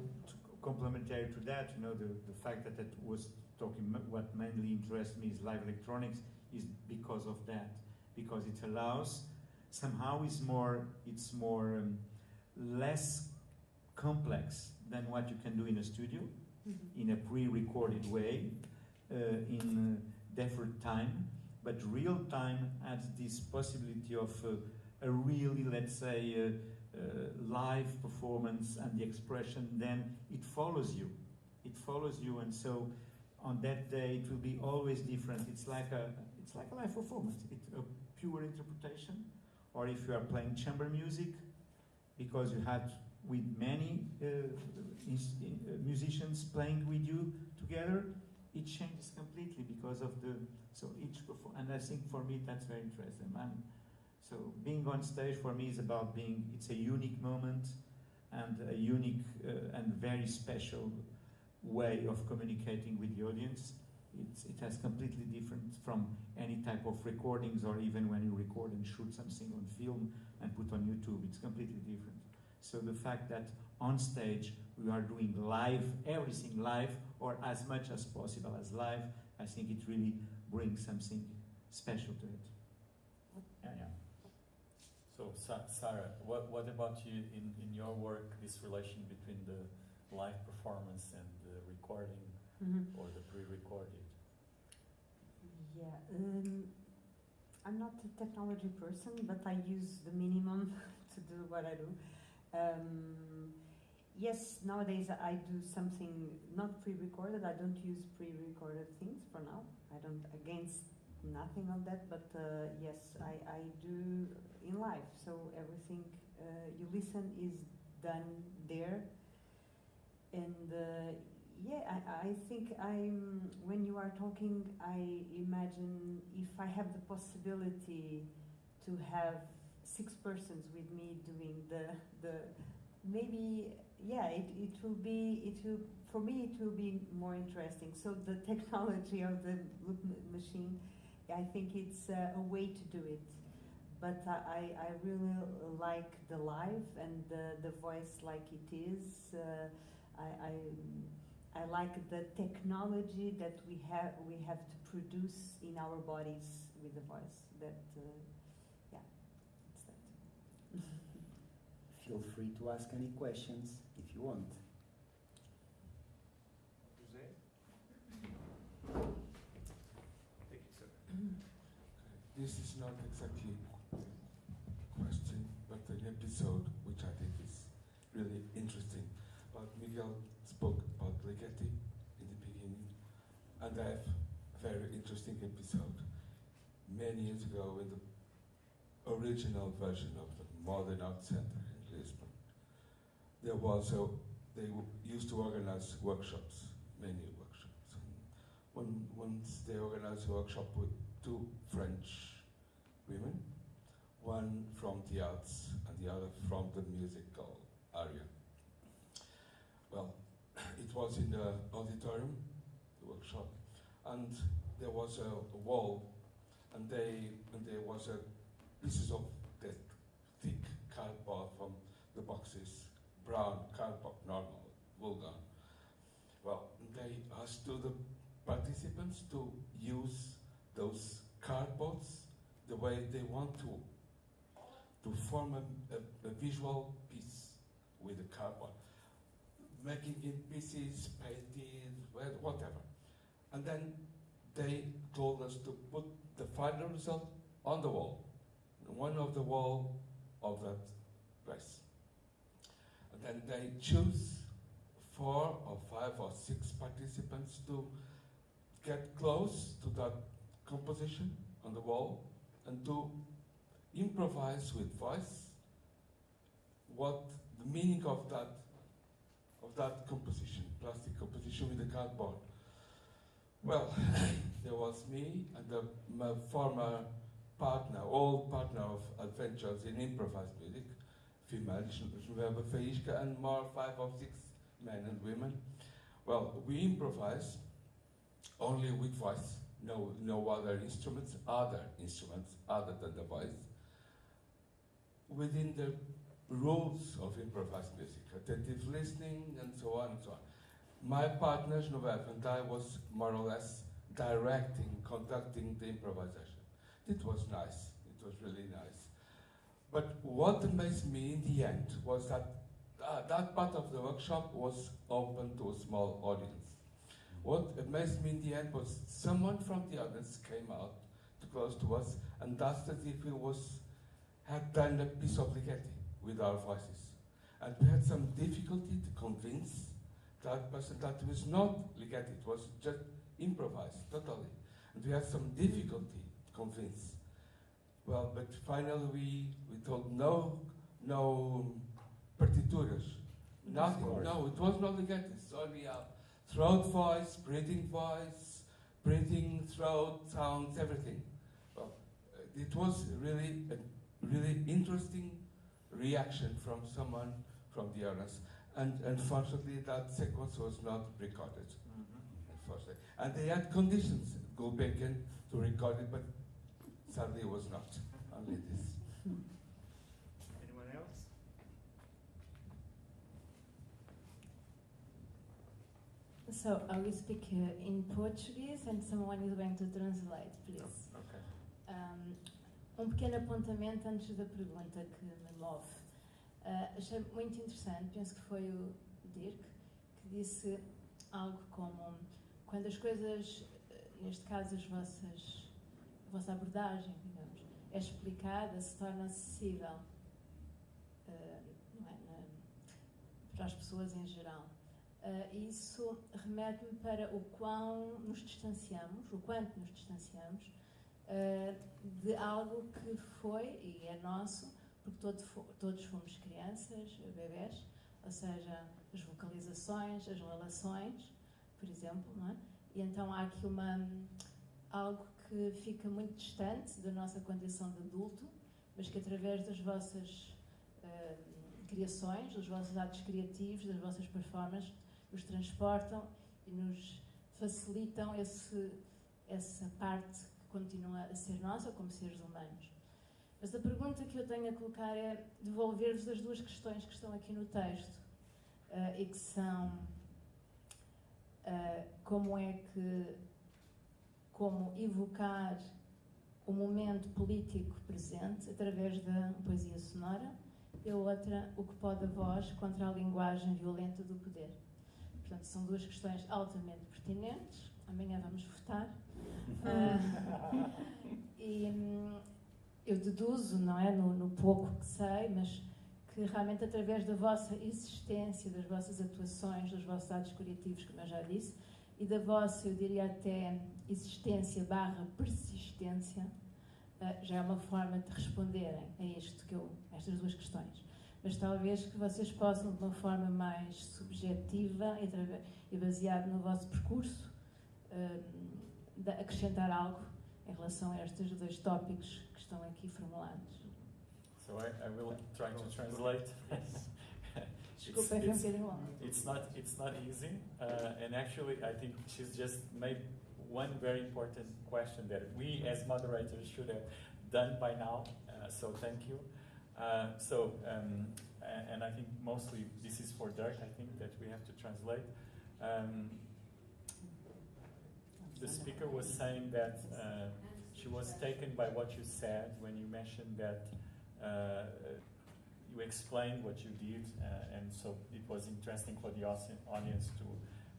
complementary to that, you know, the fact that it was talking, what mainly interests me is live electronics, is because of that, because it allows, somehow it's more less complex than what you can do in a studio, in a pre-recorded way, in deferred time, but real time adds this possibility of a really, let's say, live performance and the expression. Then it follows you, and so on that day it will be always different. It's like a live performance. It's a pure interpretation, or if you are playing chamber music, because you had with many musicians playing with you together, it changes completely because of and I think for me that's very interesting. So being on stage for me is about it's a unique moment and a unique and very special way of communicating with the audience. It has completely different from any type of recordings, or even when you record and shoot something on film and put on YouTube, it's completely different. So the fact that on stage we are doing live, everything live, or as much as possible as live, I think it really brings something special to it. Yeah. So Sara, what about you in your work, this relation between the live performance and the recording or the pre-recorded? Yeah, I'm not a technology person, but I use the minimum to do what I do. Yes, nowadays I do something not pre-recorded. I don't use pre-recorded things for now. I don't against nothing of that, but yes, I do in live. So everything you listen is done there, and I think when you are talking, I imagine if I have the possibility to have 6 persons with me doing the maybe it will for me it will be more interesting. So the technology of the loop machine, I think it's a way to do it, but I really like the live and the voice like it is. I like the technology that we have to produce in our bodies with the voice. That it's that. Feel free to ask any questions if you want. José? Thank you, sir. This is not exactly a question, but an episode which I think is really interesting. But Miguel spoke about Ligeti in the beginning, and I have a very interesting episode. Many years ago, in the original version of the Modern Art Center in Lisbon, there was a used to organize workshops, many workshops. And once they organized a workshop with 2 French women, one from the arts and the other from the musical area. Well, it was in the auditorium, the workshop, and there was a wall, and there was a pieces of that thick cardboard from the boxes, brown cardboard, normal, vulgar. Well, they asked to the participants to use those cardboards the way they want to form a visual piece with the cardboard, making it pieces, painted, whatever. And then they told us to put the final result on the wall, one of the wall of that place. And then they choose 4 or 5 or 6 participants to get close to that composition on the wall and to improvise with voice what the meaning of that composition, plastic composition with the cardboard. Well, there was me and my former partner, old partner of adventures in improvised music, female, and more 5 or 6 men and women. Well, we improvise only with voice, no other instruments other than the voice, within the rules of improvised music, attentive listening and so on and so on. My partner, Genevieve, and I was more or less conducting the improvisation. It was nice, it was really nice. But what amazed me in the end was that that part of the workshop was open to a small audience. What amazed me in the end was someone from the audience came out too close to us and asked us if we had done a piece of Ligeti with our voices. And we had some difficulty to convince that person that it was not Ligeti, it was just improvised, totally. And we had some difficulty to convince. Well, but finally we told no partituras, nothing, no, it was not Ligeti, it's only a throat voice, breathing, throat, sounds, everything. Well, it was really a really interesting reaction from someone from the audience. And unfortunately, that sequence was not recorded. Unfortunately. And they had conditions, Gulbenkian, to record it, but sadly it was not. Only this. Anyone else? So I will speak in Portuguese and someone is going to translate, please. Okay. Pequeno apontamento antes da pergunta que me move. Achei muito interessante, penso que foi o Dirk, que disse algo como quando as coisas, neste caso a vossa abordagem, digamos, é explicada, se torna acessível não é, para as pessoas em geral. Isso remete-me para o quanto nos distanciamos de algo que foi e é nosso, porque todos fomos crianças, bebés, ou seja, as vocalizações, as relações, por exemplo, não é? E então há aqui algo que fica muito distante da nossa condição de adulto, mas que através das vossas criações, dos vossos atos criativos, das vossas performances, nos transportam e nos facilitam essa parte que continua a ser nossa como seres humanos. Mas a pergunta que eu tenho a colocar é devolver-vos as 2 questões que estão aqui no texto e que são como evocar o momento político presente através da poesia sonora e a outra, o que pode a voz contra a linguagem violenta do poder. Portanto, são 2 questões altamente pertinentes. Amanhã vamos votar. E eu deduzo, não é, no pouco que sei, mas que realmente através da vossa existência, das vossas atuações, dos vossos atos criativos, como eu já disse, e da vossa, eu diria até, existência / persistência, já é uma forma de responderem a estas 2 questões. mas talvez que vocês possam, de uma forma mais subjetiva e baseado no vosso percurso, acrescentar algo em relação a estes dois tópicos que estão aqui formulados. So I will try to translate. Desculpa, foi bocadinho longo. It's not easy, and actually I think she's just made one very important question that we as moderators should have done by now. So thank you. And I think mostly this is for Dirk. I think that we have to translate. The speaker was saying that she was taken by what you said when you mentioned that you explained what you did, and so it was interesting for the audience to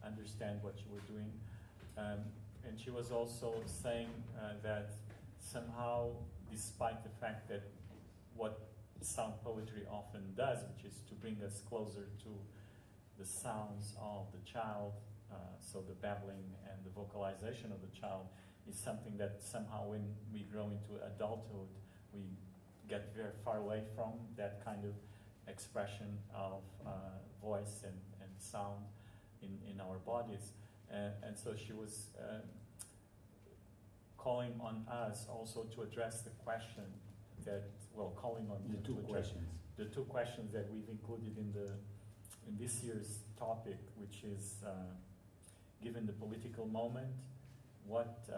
understand what you were doing. And she was also saying that somehow, despite the fact that what sound poetry often does, which is to bring us closer to the sounds of the child, so the babbling and the vocalization of the child is something that somehow when we grow into adulthood, we get very far away from that kind of expression of voice and sound in our bodies. And so she was calling on us also to address the question that, well, calling on the two questions. The two questions that we've included in this year's topic, which is given the political moment, what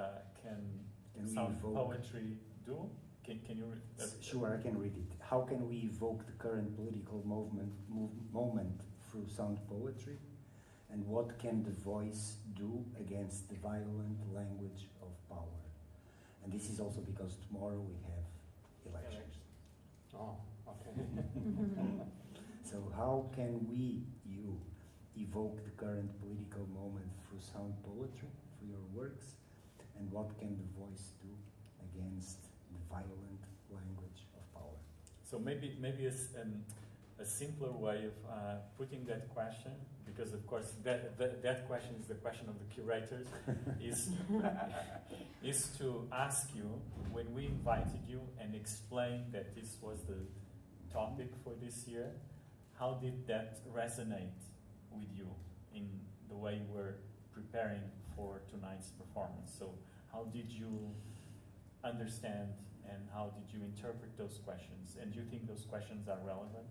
can sound poetry do? Can you read? Sure, I can read it. How can we evoke the current political moment through sound poetry? And what can the voice do against the violent language of power? And this is also because tomorrow we have elections. Oh, okay. So how can we, you, evoke the current political moment through sound poetry, through your works? And what can the voice do against the violent language of power? So maybe a simpler way of putting that question, because of course that question is the question of the curators, is to ask you, when we invited you and explained that this was the topic for this year, how did that resonate with you in the way you were preparing for tonight's performance? So how did you understand and how did you interpret those questions? And do you think those questions are relevant?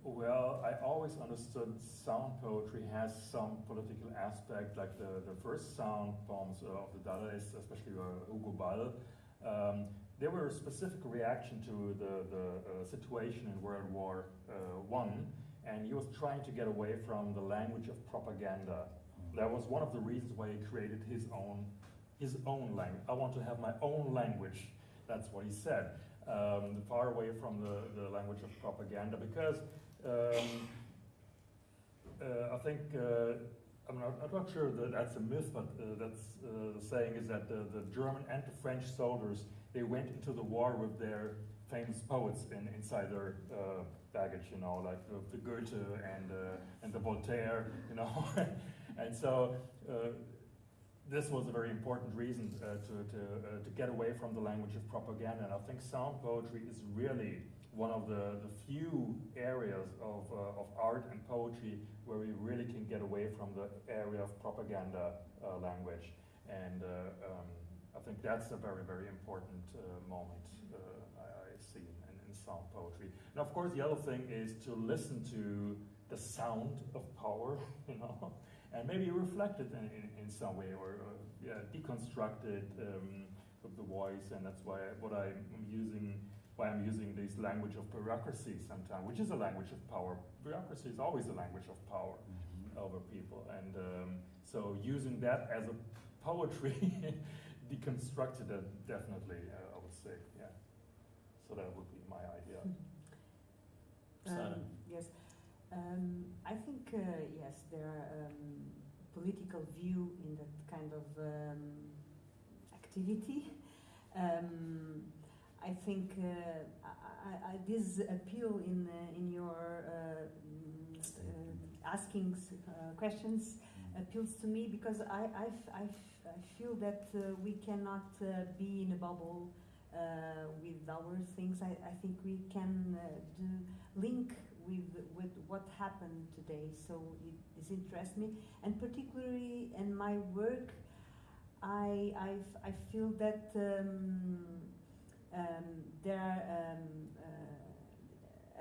Well, I always understood sound poetry has some political aspect, like the first sound poems of the Dadaists, especially Hugo Ball. They were a specific reaction to the situation in World War I, and he was trying to get away from the language of propaganda. That was one of the reasons why he created his own language. I want to have my own language. That's what he said. Far away from the language of propaganda, because I think, I'm not sure that that's a myth, but that's the saying is that the German and the French soldiers, they went into the war with their famous poets inside their baggage, you know, like the Goethe and the Voltaire, you know. And so this was a very important reason to get away from the language of propaganda. And I think sound poetry is really one of the few areas of art and poetry where we really can get away from the area of propaganda language. And I think that's a very, very important moment I see in sound poetry. And of course, the other thing is to listen to the sound of power, you know, and maybe reflect it in some way, or deconstruct it with the voice. And that's why I'm using this language of bureaucracy sometimes, which is a language of power. Bureaucracy is always a language of power over people. And so using that as a poetry, deconstructed it definitely, I would say, yeah. So that would be my idea. Yes. I think, yes, there are political view in that kind of activity. I think this appeal in your asking questions appeals to me, because I feel that we cannot be in a bubble with our things. I think we can do link with what happened today. So it interests me, and particularly in my work, I feel that there are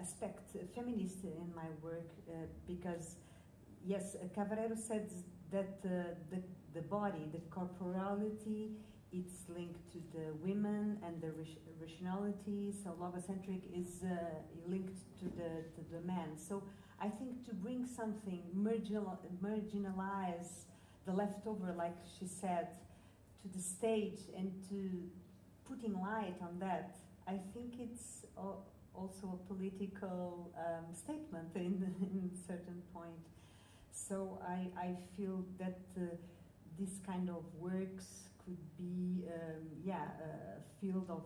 aspects feminist in my work because yes, Cavalero said that the body, the corporality, it's linked to the women and the rationality. So logocentric is linked to the man. So I think to bring something marginalize the leftover, like she said, to the stage and to putting light on that, I think it's also a political statement in certain point. So I feel that this kind of works could be a field of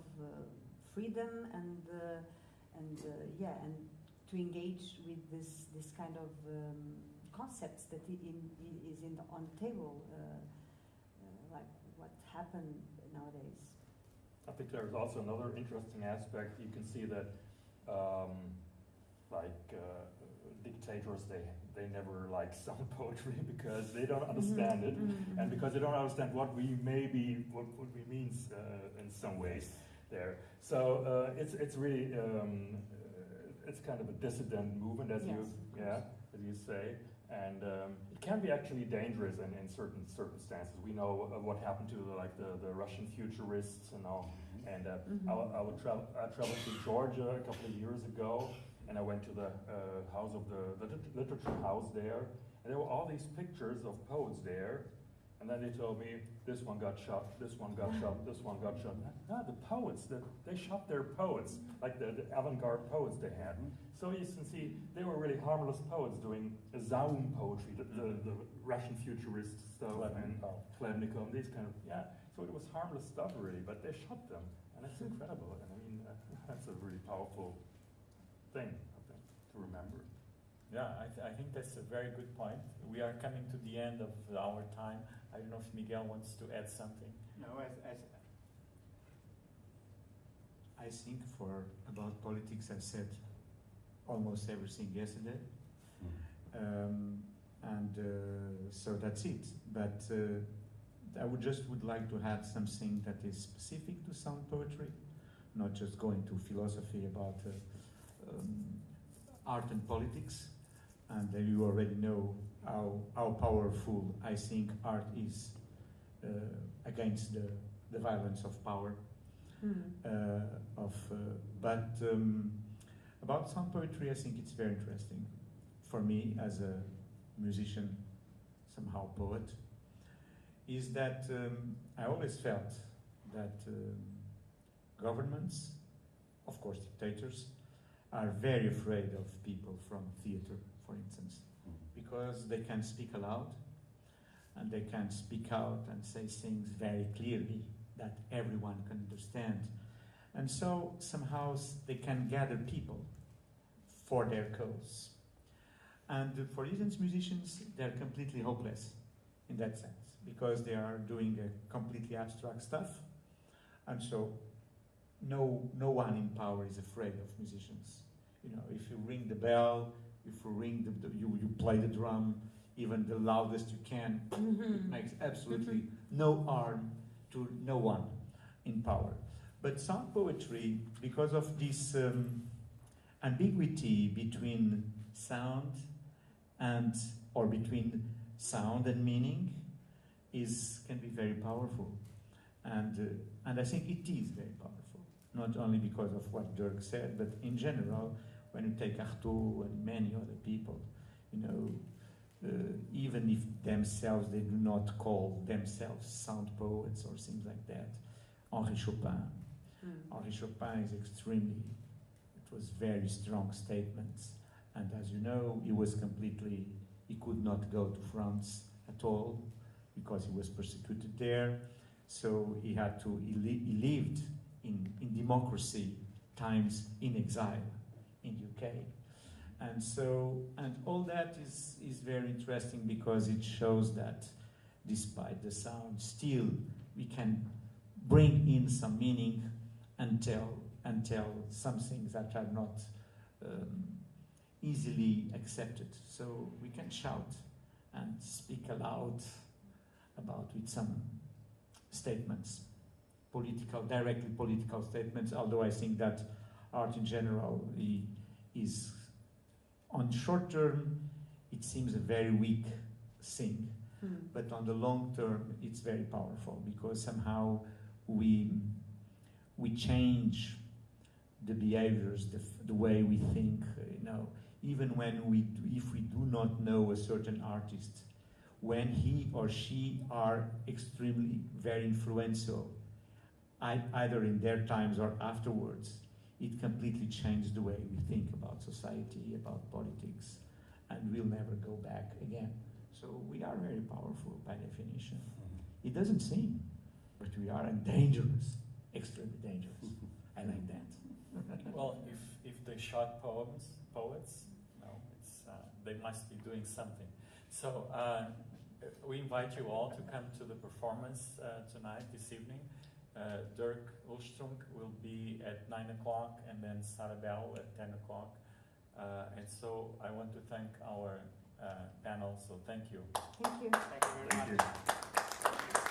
freedom and to engage with this kind of concepts that is on the table, like what happened nowadays. I think there's also another interesting aspect. You can see that dictators, they never like sound poetry because they don't understand it, and because they don't understand what we means in some ways there. So it's really it's kind of a dissident movement, as you say, and it can be actually dangerous in certain circumstances. We know what happened to the Russian futurists and all. And I traveled to Georgia a couple of years ago, and I went to the house of the literature house there, and there were all these pictures of poets there, and then they told me this one got shot, this one got shot, this one got shot. The poets, they shot their poets, like the avant-garde poets they had. So you can see they were really harmless poets doing Zaum poetry, the Russian futurist stuff, and Khlebnikov, these kind of, so it was harmless stuff really, but they shot them, and it's incredible. And I mean, that's a really powerful thing, I think, to remember. Yeah, I think that's a very good point. We are coming to the end of our time. I don't know if Miguel wants to add something. No, I think about politics, I said almost everything yesterday. So that's it. But I would like to add something that is specific to sound poetry, not just going to philosophy about art and politics. And you already know how powerful I think art is against the violence of power. About sound poetry, I think it's very interesting for me as a musician, somehow poet, is that I always felt that governments, of course dictators, are very afraid of people from theater, for instance, because they can speak aloud and they can speak out and say things very clearly that everyone can understand. And so somehow they can gather people for their cause. And for instance, musicians, they're completely hopeless in that sense, because they are doing a completely abstract stuff. And so no one in power is afraid of musicians. You know, if you ring the bell, if you ring you play the drum, even the loudest you can, it makes absolutely no harm to no one in power. But sound poetry, because of this ambiguity between sound or between sound and meaning, can be very powerful, and I think it is very powerful. Not only because of what Dirk said, but in general, when you take Artaud and many other people, you know, even if themselves they do not call themselves sound poets or things like that. Henri Chopin is it was very strong statements, and as you know, he could not go to France at all because he was persecuted there, so he lived in democracy times in exile in UK. And all that is very interesting, because it shows that despite the sound, still we can bring in some meaning and tell some things that are not easily accepted. So we can shout and speak aloud about with some statements, directly political statements, although I think that art in general is, on short term, it seems a very weak thing, but on the long term, it's very powerful, because somehow we change the behaviors, the way we think, even if we do not know a certain artist, when he or she are extremely very influential, either in their times or afterwards, it completely changed the way we think about society, about politics, and we'll never go back again. So we are very powerful by definition. It doesn't seem, but we are dangerous, extremely dangerous. I like that. Well, if they shot poets, no, they must be doing something. So we invite you all to come to the performance tonight, this evening. Dirk Huelstrunk will be at 9 o'clock, and then Sara Belo at 10 o'clock. And so I want to thank our panel, so thank you. Thank you. Thank you very much.